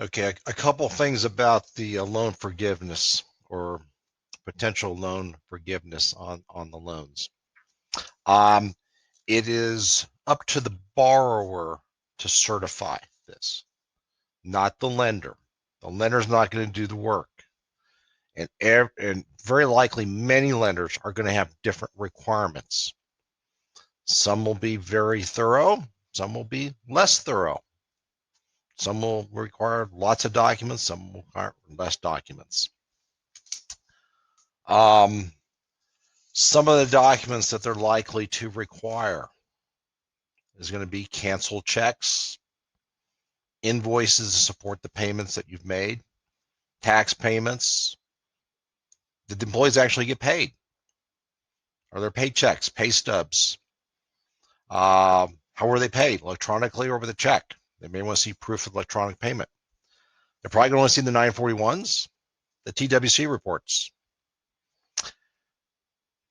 Okay, a couple things about the loan forgiveness or potential loan forgiveness on the loans. It is up to the borrower to certify this, not the lender. The lender's not going to do the work. And very likely many lenders are going to have different requirements. Some will be very thorough, some will be less thorough. Some will require lots of documents, some will require less documents. Some of the documents that they're likely to require is going to be canceled checks, invoices to support the payments that you've made, tax payments. Did the employees actually get paid? Are there paychecks, pay stubs? How were they paid? Electronically or with a check? They may want to see proof of electronic payment. They're probably going to want to see the 941s, the TWC reports.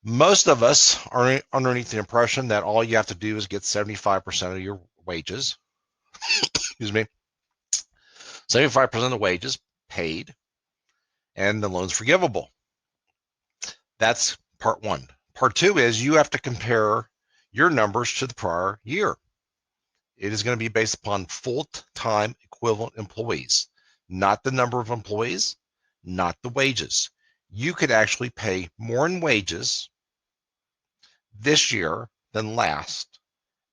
Most of us are underneath the impression that all you have to do is get 75% of your wages, excuse me, 75% of the wages paid, and the loan's forgivable. That's part one. Part two is you have to compare your numbers to the prior year. It is going to be based upon full-time equivalent employees, not the number of employees, not the wages. You could actually pay more in wages this year than last,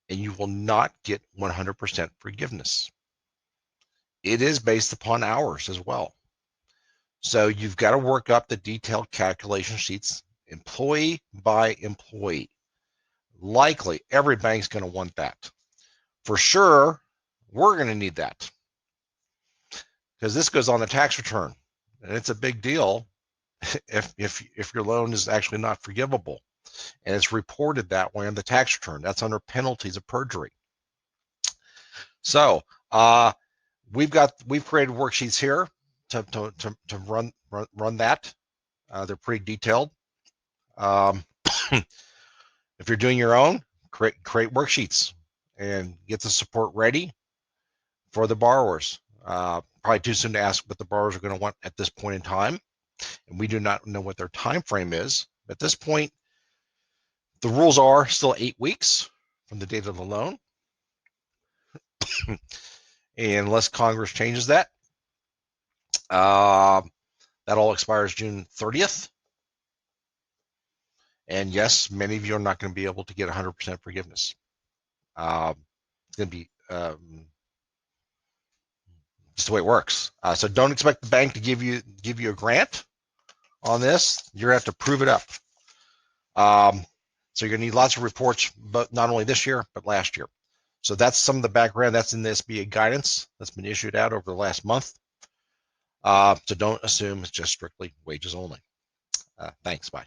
and you will not get 100% forgiveness. It is based upon hours as well. So you've got to work up the detailed calculation sheets, employee by employee. Likely, every bank's going to want that. For sure, we're going to need that because this goes on the tax return, and it's a big deal if your loan is actually not forgivable, and it's reported that way on the tax return. That's under penalties of perjury. So we've created worksheets here to run that. They're pretty detailed. If you're doing your own, create worksheets and get the support ready for the borrowers. Probably too soon to ask what the borrowers are going to want at this point in time, and we do not know what their time frame is. At this point, the rules are still 8 weeks from the date of the loan, and unless Congress changes that, that all expires June 30th. And yes, many of you are not going to be able to get 100% forgiveness. It's going to be just the way it works. So don't expect the bank to give you a grant on this. You're going to have to prove it up. So you're going to need lots of reports, but not only this year, but last year. So that's some of the background. That's in the SBA guidance that's been issued out over the last month. So don't assume it's just strictly wages only. Thanks. Bye.